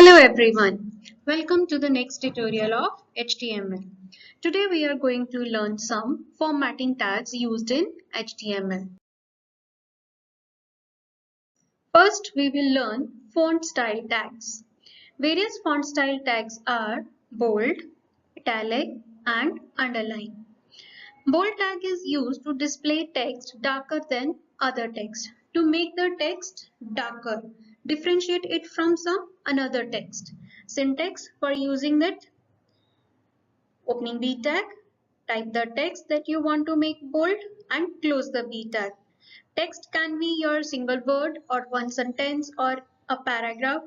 Hello everyone. Welcome to the next tutorial of HTML. Today we are going to learn some formatting tags used in HTML. First we will learn font style tags. Various font style tags are bold, italic and underline. Bold tag is used to display text darker than other text. To make the text darker, differentiate it from some another text. Syntax for using it: opening B tag, type the text that you want to make bold and close the B tag. Text can be your single word or one sentence or a paragraph.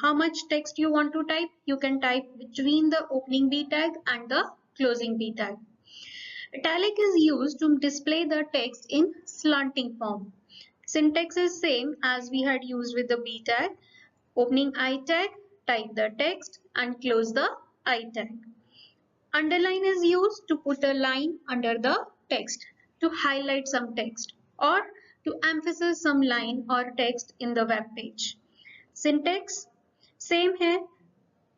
How much text you want to type, you can type between the opening B tag and the closing B tag. Italic is used to display the text in slanting form. Syntax is same as we had used with the B tag. Opening I tag, type the text and close the I tag. Underline is used to put a line under the text, to highlight some text or to emphasize some line or text in the web page. Syntax, same here.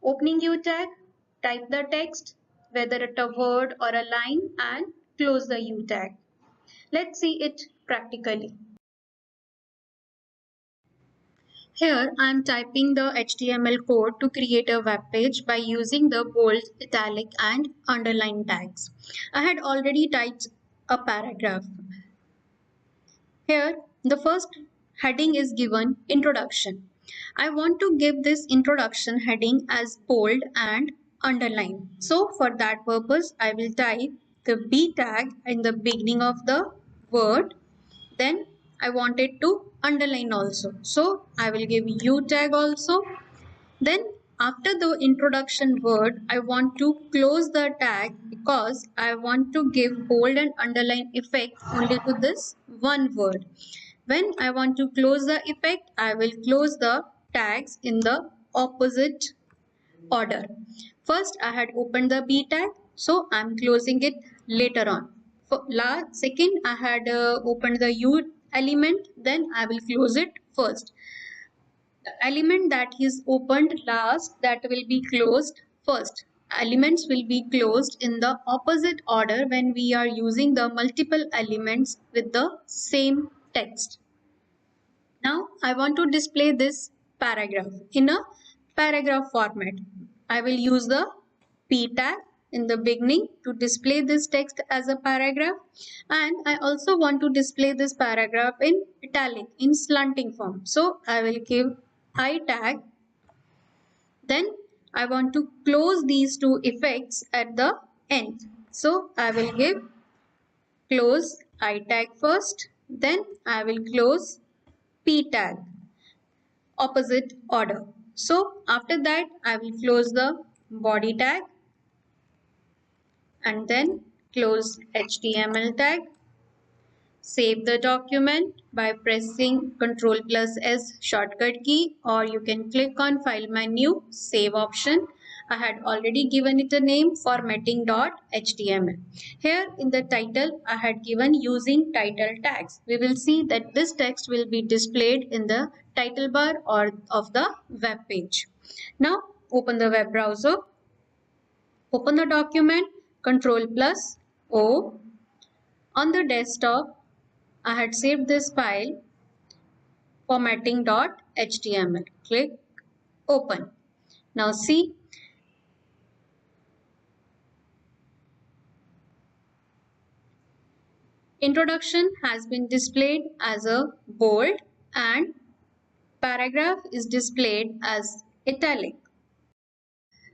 Opening U tag, type the text, whether it's a word or a line, and close the U tag. Let's see it practically. Here I am typing the HTML code to create a web page by using the bold, italic and underline tags. I had already typed a paragraph. Here the first heading is given introduction. I want to give this introduction heading as bold and underline. So for that purpose I will type the B tag in the beginning of the word. Then I want it to underline also. So I will give U tag also. Then after the introduction word, I want to close the tag because I want to give bold and underline effect only to this one word. When I want to close the effect, I will close the tags in the opposite order. First I had opened the B tag, so I am closing it later on. Second I had opened the U element, then I will close it first. The element that is opened last, that will be closed first. Elements will be closed in the opposite order when we are using the multiple elements with the same text. Now I want to display this paragraph in a paragraph format. I will use the P tag in the beginning to display this text as a paragraph, and I also want to display this paragraph in italic, in slanting form. So I will give I tag. Then I want to close these two effects at the end. So I will give close I tag first, then I will close P tag, opposite order. So after that I will close the body tag and then close HTML tag. Save the document by pressing Ctrl+S shortcut key, or you can click on file menu, save option. I had already given it a name, formatting.html. Here in the title I had given using title tags. We will see that this text will be displayed in the title bar or of the web page. Now open the web browser, open the document, Ctrl+O. On the desktop I had saved this file, formatting.html. Click open. Now see, introduction has been displayed as a bold and paragraph is displayed as italic.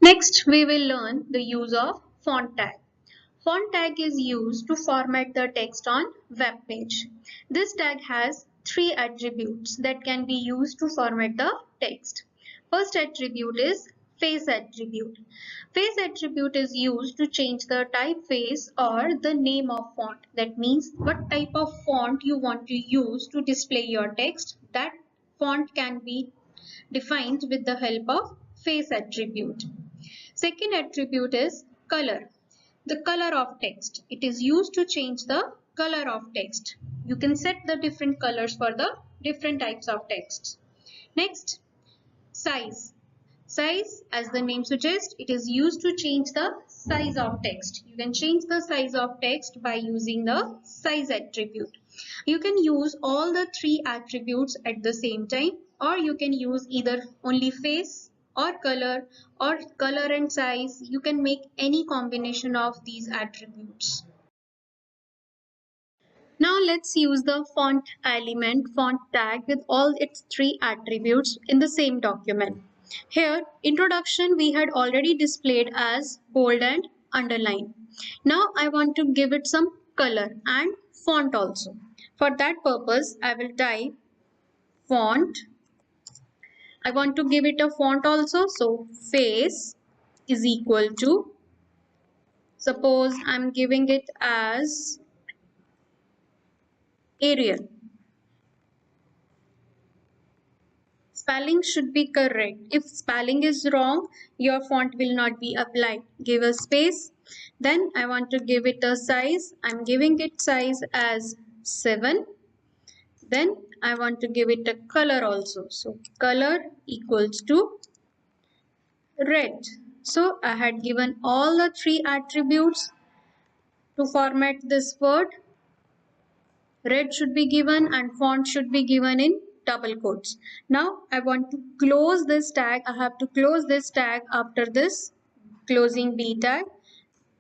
Next we will learn the use of font tag. Font tag is used to format the text on web page. This tag has three attributes that can be used to format the text. First attribute is face attribute. Face attribute is used to change the typeface or the name of font. That means what type of font you want to use to display your text. That font can be defined with the help of face attribute. Second attribute is color. The color of text. It is used to change the color of text. You can set the different colors for the different types of texts. Next, size. Size, as the name suggests, it is used to change the size of text. You can change the size of text by using the size attribute. You can use all the three attributes at the same time, or you can use either only face or color and size. You can make any combination of these attributes. Now let's use the font element font tag with all its three attributes in the same document. Here, introduction we had already displayed as bold and underline. Now I want to give it some color and font also. For that purpose, I will type font. I want to give it a font also. So face is equal to, suppose I'm giving it as Arial. Spelling should be correct. If spelling is wrong, your font will not be applied. Give a space. Then I want to give it a size. I'm giving it size as 7. Then I want to give it a color also. So color equals to red. So I had given all the three attributes to format this word. Red should be given and font should be given in double quotes. Now I want to close this tag. I have to close this tag after this closing B tag,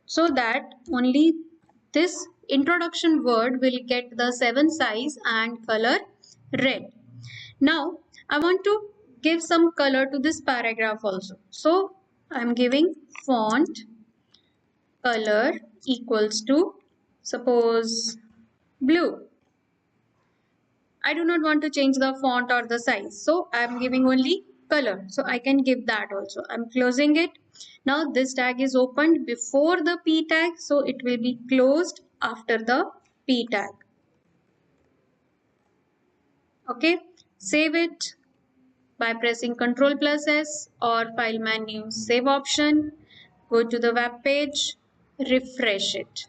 so that only this introduction word will get the 7 size and color red. Now I want to give some color to this paragraph also. So I am giving font color equals to, suppose, blue. I do not want to change the font or the size. So I am giving only color. So I can give that also. I'm closing it. Now this tag is opened before the P tag. So it will be closed after the P tag. Okay. Save it by pressing Ctrl plus S or file menu save option. Go to the web page. Refresh it.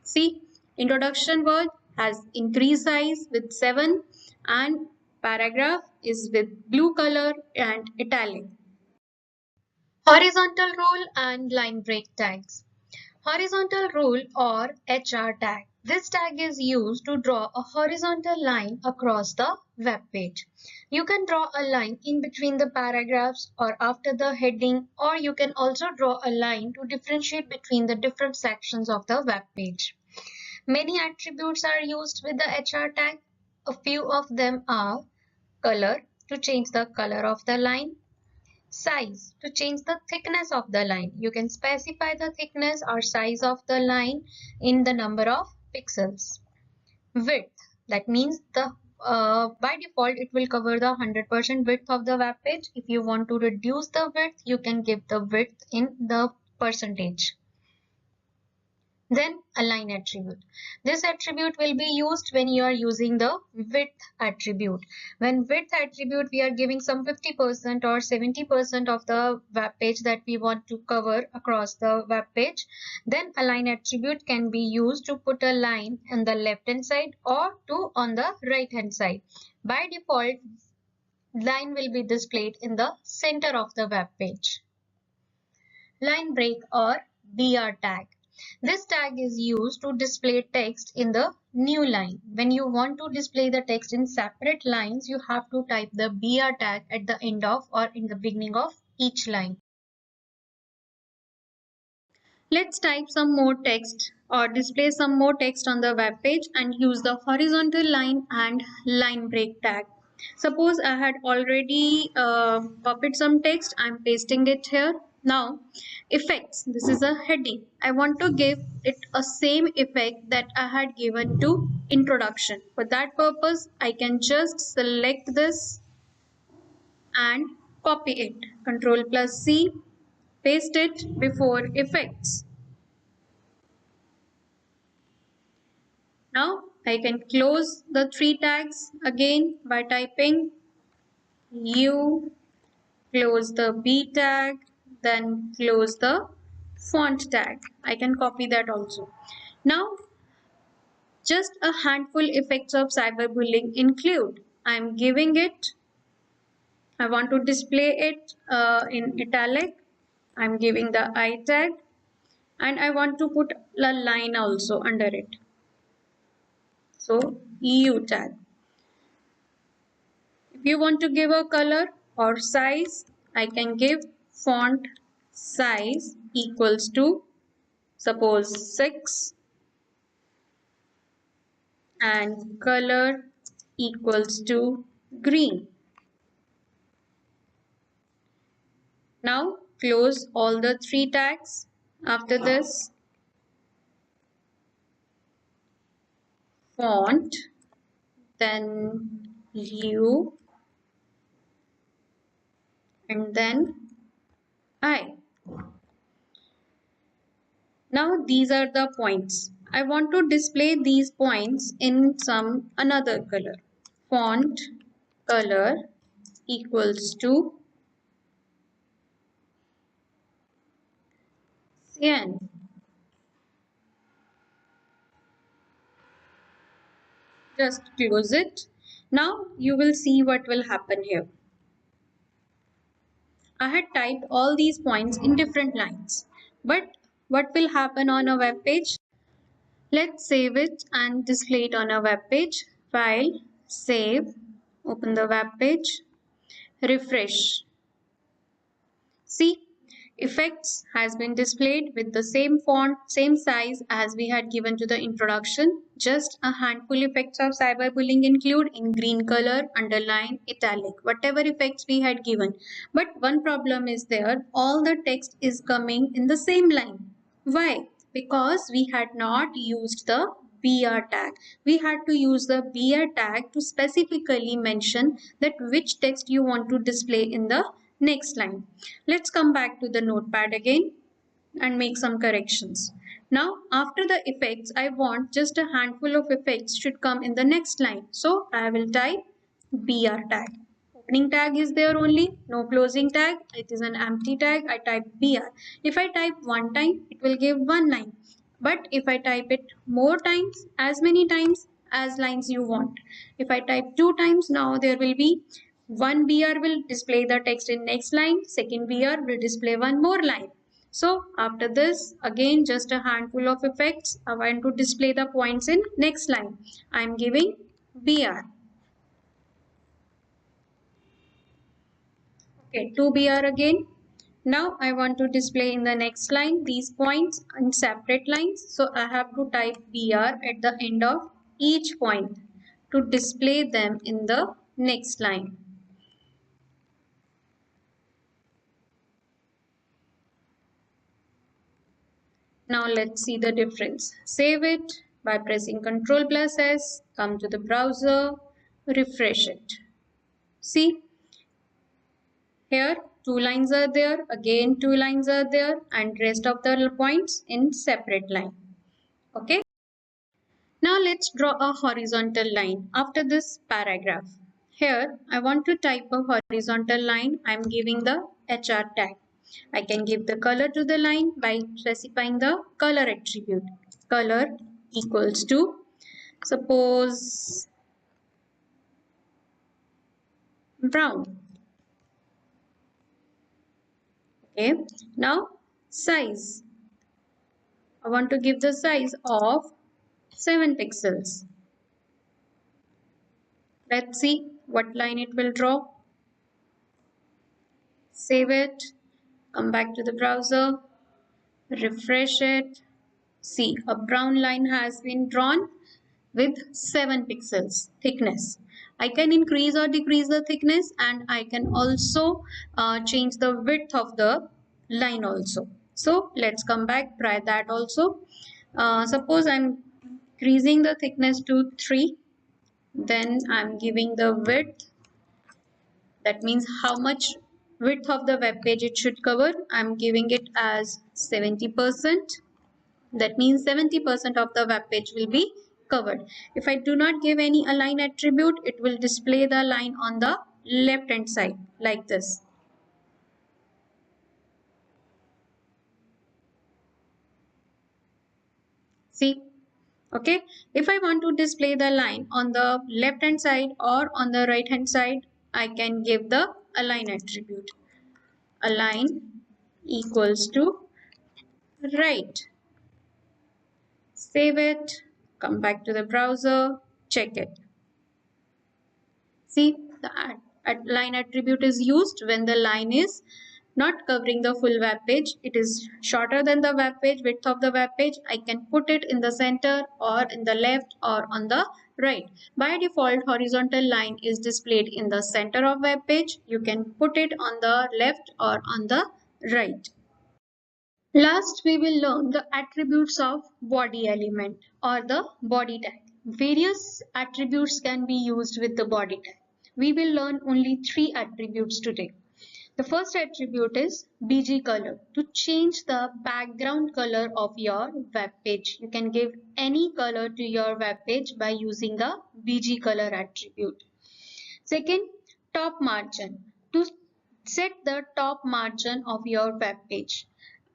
See, introduction word has increased size with 7 and paragraph is with blue color and italic. Horizontal rule and line break tags. Horizontal rule or HR tag. This tag is used to draw a horizontal line across the web page. You can draw a line in between the paragraphs or after the heading, or you can also draw a line to differentiate between the different sections of the web page. Many attributes are used with the HR tag. A few of them are color, to change the color of the line; size, to change the thickness of the line. You can specify the thickness or size of the line in the number of pixels; width, that means the by default it will cover the 100% width of the web page. If you want to reduce the width, you can give the width in the percentage. Then align attribute. This attribute will be used when you are using the width attribute. When width attribute we are giving some 50% or 70% of the web page that we want to cover across the web page, then align attribute can be used to put a line on the left hand side or on the right hand side. By default, line will be displayed in the center of the web page. Line break or BR tag. This tag is used to display text in the new line. When you want to display the text in separate lines, you have to type the BR tag at the end of or in the beginning of each line. Let's type some more text or display some more text on the web page and use the horizontal line and line break tag. Suppose I had already copied some text. I'm pasting it here. Now, effects. This is a heading. I want to give it a same effect that I had given to introduction. For that purpose, I can just select this and copy it. Ctrl plus C, paste it before effects. Now I can close the three tags again by typing U, close the B tag, then close the font tag. I can copy that also. Now just a handful effects of cyberbullying include. I'm I want to display it in italic. I'm giving the I tag, and I want to put a line also under it. So EU tag. If you want to give a color or size, I can give font size equals to suppose 6 and color equals to green. Now close all the 3 tags. After this, font, then U, and then I. Now these are the points. I want to display these points in some another color. Font color equals to cyan. Just close it. Now you will see what will happen here. I had typed all these points in different lines. But what will happen on a web page? Let's save it and display it on a web page. File, save, open the web page, refresh. See, effects has been displayed with the same font, same size as we had given to the introduction. Just a handful effects of cyberbullying include in green color, underline, italic, whatever effects we had given. But one problem is there, all the text is coming in the same line. Why? Because we had not used the BR tag. We had to use the BR tag to specifically mention that which text you want to display in the next line. Let's come back to the notepad again and make some corrections. Now, after the effects, I want just a handful of effects should come in the next line. So, I will type BR tag. Opening tag is there only, no closing tag. It is an empty tag. I type BR. If I type one time, it will give one line. But if I type it more times, as many times as lines you want. If I type 2 times, now there will be one BR will display the text in next line, second BR will display one more line. So after this, again just a handful of effects. I want to display the points in next line. I am giving BR. Okay, 2BR again. Now I want to display in the next line these points in separate lines. So I have to type BR at the end of each point to display them in the next line. Now let's see the difference. Save it by pressing Ctrl+S, come to the browser, refresh it. See, here 2 lines are there, again 2 lines are there, and rest of the points in separate line. Okay. Now let's draw a horizontal line after this paragraph. Here I want to type a horizontal line. I am giving the HR tag. I can give the color to the line by specifying the color attribute. Color equals to, suppose, brown. Okay. Now size. I want to give the size of 7 pixels. Let's see what line it will draw. Save it. Come back to the browser. Refresh it. See, a brown line has been drawn with 7 pixels thickness. I can increase or decrease the thickness, and I can also change the width of the line also. So let's come back, try that also. Suppose I'm increasing the thickness to 3, then I'm giving the width. That means how much width of the web page it should cover. I'm giving it as 70%. That means 70% of the web page will be covered. If I do not give any align attribute, it will display the line on the left hand side like this. See, okay. If I want to display the line on the left hand side or on the right hand side, I can give the align attribute. Align equals to right. Save it, come back to the browser, check it. See, the line attribute is used when the line is not covering the full web page. It is shorter than the web page, width of the web page. I can put it in the center or in the left or on the right. By default, horizontal line is displayed in the center of web page. You can put it on the left or on the right. Last, we will learn the attributes of body element or the body tag. Various attributes can be used with the body tag. We will learn only 3 attributes today. The first attribute is BG color. To change the background color of your web page, you can give any color to your web page by using the BG color attribute. Second, top margin. To set the top margin of your web page.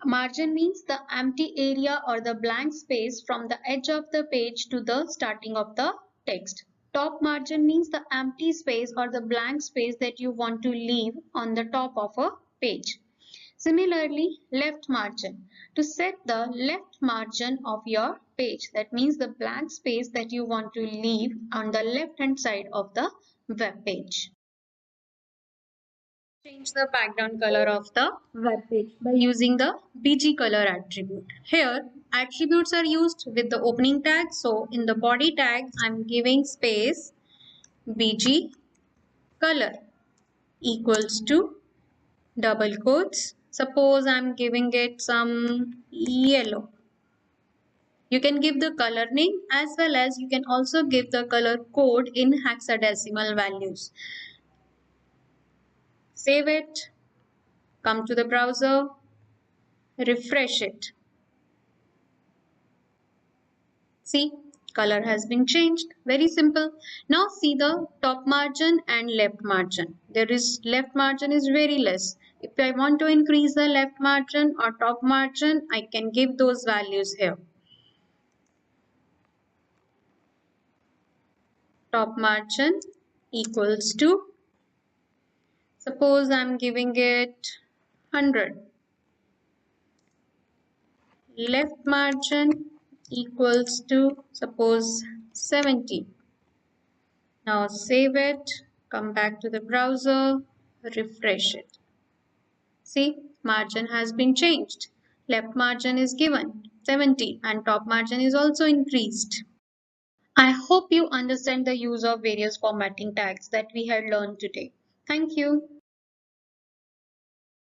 Margin means the empty area or the blank space from the edge of the page to the starting of the text. Top margin means the empty space or the blank space that you want to leave on the top of a page. Similarly, left margin. To set the left margin of your page, that means the blank space that you want to leave on the left hand side of the web page. Change the background color of the web page by using the BG color attribute. Here, attributes are used with the opening tag. So, in the body tag, I'm giving space BG color equals to double quotes. Suppose I'm giving it some yellow. You can give the color name as well as you can also give the color code in hexadecimal values. Save it, come to the browser, refresh it. See, color has been changed. Very simple. Now see the top margin and left margin. Left margin is very less. If I want to increase the left margin or top margin, I can give those values here. Top margin equals to, suppose I'm giving it 100. Left margin equals to, suppose 70. Now save it, come back to the browser, refresh it. See, margin has been changed. Left margin is given 70 and top margin is also increased. I hope you understand the use of various formatting tags that we had learned today. Thank you.